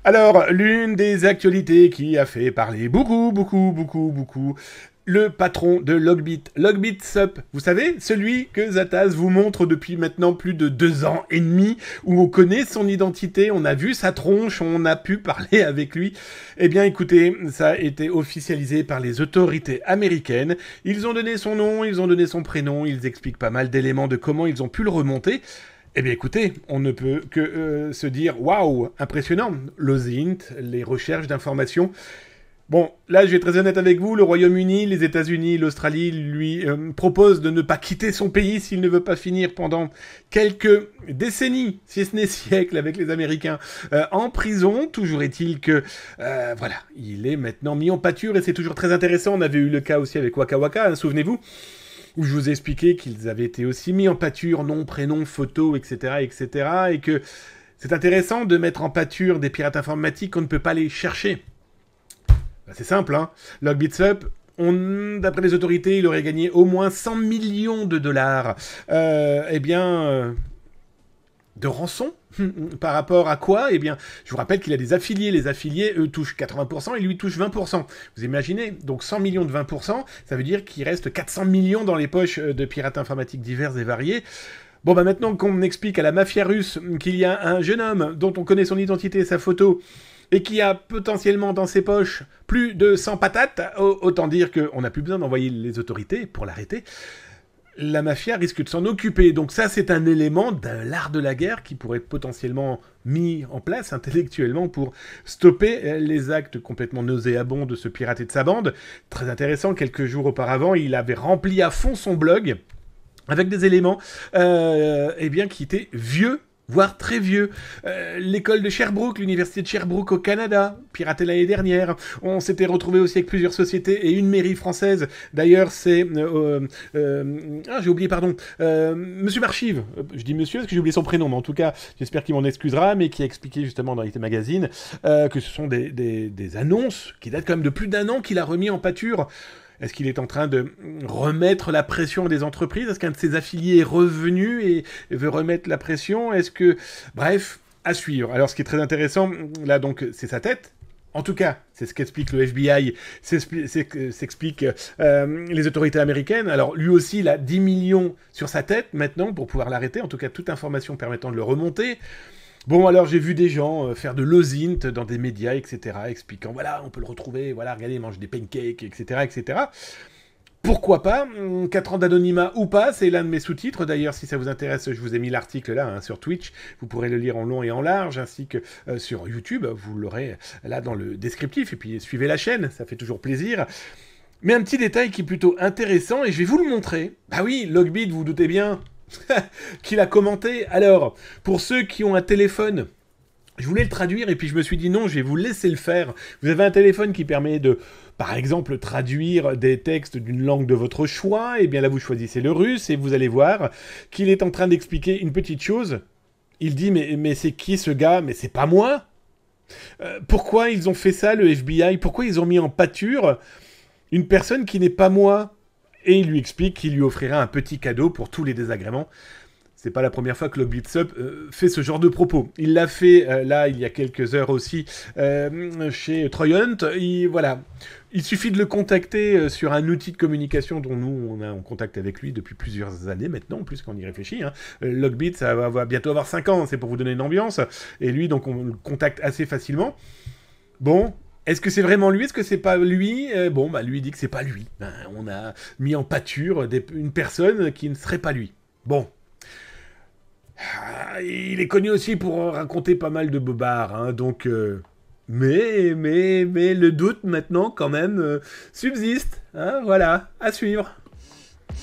Alors, l'une des actualités qui a fait parler beaucoup, le patron de Logbit, Logbit Sup, vous savez, celui que Zataz vous montre depuis maintenant plus de 2 ans et demi, où on connaît son identité, on a vu sa tronche, on a pu parler avec lui. Eh bien écoutez, ça a été officialisé par les autorités américaines, ils ont donné son nom, ils ont donné son prénom, ils expliquent pas mal d'éléments de comment ils ont pu le remonter. Eh bien écoutez, on ne peut que se dire « Waouh, impressionnant !» L'OSINT, les recherches d'informations. Bon, là je vais être très honnête avec vous, le Royaume-Uni, les États-Unis, l'Australie lui proposent de ne pas quitter son pays s'il ne veut pas finir pendant quelques décennies, si ce n'est siècles, avec les Américains en prison. Toujours est-il que, voilà, il est maintenant mis en pâture et c'est toujours très intéressant. On avait eu le cas aussi avec Waka Waka, hein, souvenez-vous, où je vous ai expliqué qu'ils avaient été aussi mis en pâture, nom, prénom, photo, etc., etc., et que c'est intéressant de mettre en pâture des pirates informatiques qu'on ne peut pas les chercher. Ben, c'est simple, hein. Logbitsup, d'après les autorités, il aurait gagné au moins 100 millions de dollars. De rançon. Par rapport à quoi? Eh bien, je vous rappelle qu'il a des affiliés. Les affiliés, eux, touchent 80% et lui touche 20%. Vous imaginez? Donc 100 millions de 20%, ça veut dire qu'il reste 400 millions dans les poches de pirates informatiques divers et variés. Bon, bah maintenant qu'on explique à la mafia russe qu'il y a un jeune homme dont on connaît son identité et sa photo, et qui a potentiellement dans ses poches plus de 100 patates, autant dire qu'on n'a plus besoin d'envoyer les autorités pour l'arrêter. La mafia risque de s'en occuper. Donc ça, c'est un élément de l'art de la guerre qui pourrait être potentiellement mis en place intellectuellement pour stopper les actes complètement nauséabonds de ce pirate et de sa bande. Très intéressant, quelques jours auparavant, il avait rempli à fond son blog avec des éléments qui étaient vieux, voire très vieux. L'école de Sherbrooke, l'université de Sherbrooke au Canada, piratée l'année dernière. On s'était retrouvé aussi avec plusieurs sociétés et une mairie française. D'ailleurs, c'est... j'ai oublié, pardon. Monsieur Marchive. Je dis monsieur parce que j'ai oublié son prénom, mais en tout cas, j'espère qu'il m'en excusera, mais qui a expliqué justement dans IT Magazine que ce sont des annonces qui datent quand même de plus d'1 an qu'il a remis en pâture. Est-ce qu'il est en train de remettre la pression des entreprises? Est-ce qu'un de ses affiliés est revenu et veut remettre la pression? Est-ce que... Bref, à suivre. Alors, ce qui est très intéressant, là, donc, c'est sa tête. En tout cas, c'est ce qu'explique le FBI, s'explique les autorités américaines. Alors, lui aussi, il a 10 millions sur sa tête, maintenant, pour pouvoir l'arrêter. En tout cas, toute information permettant de le remonter. Bon, alors j'ai vu des gens faire de l'OSINT dans des médias, etc., expliquant, voilà, on peut le retrouver, voilà, regardez, il mange des pancakes, etc., etc. Pourquoi pas? 4 ans d'anonymat ou pas, c'est l'un de mes sous-titres. D'ailleurs, si ça vous intéresse, je vous ai mis l'article là, hein, sur Twitch. Vous pourrez le lire en long et en large, ainsi que sur YouTube. Vous l'aurez là dans le descriptif. Et puis, suivez la chaîne, ça fait toujours plaisir. Mais un petit détail qui est plutôt intéressant, et je vais vous le montrer. Bah oui, Logbit, vous vous doutez bien... qu'il a commenté. Alors, pour ceux qui ont un téléphone, je voulais le traduire et puis je me suis dit non, je vais vous laisser le faire. Vous avez un téléphone qui permet de, par exemple, traduire des textes d'une langue de votre choix. Et bien là, vous choisissez le russe et vous allez voir qu'il est en train d'expliquer une petite chose. Il dit mais c'est qui ce gars? Mais c'est pas moi. Pourquoi ils ont fait ça, le FBI? Pourquoi ils ont mis en pâture une personne qui n'est pas moi? Et il lui explique qu'il lui offrira un petit cadeau pour tous les désagréments. C'est pas la première fois que Logbitsup fait ce genre de propos. Il l'a fait, là, il y a quelques heures aussi, chez Troyant. Voilà. Il suffit de le contacter sur un outil de communication dont nous, on est en contact avec lui depuis plusieurs années maintenant, plus qu'on y réfléchit. Hein. Logbit, ça va bientôt avoir 5 ans, c'est pour vous donner une ambiance. Et lui, donc, on le contacte assez facilement. Bon... Est-ce que c'est vraiment lui? Est-ce que c'est pas lui? Bon, bah lui dit que c'est pas lui. Ben, on a mis en pâture une personne qui ne serait pas lui. Bon. Il est connu aussi pour raconter pas mal de bobards, hein, donc... Mais le doute maintenant, quand même, subsiste. Hein, voilà, à suivre.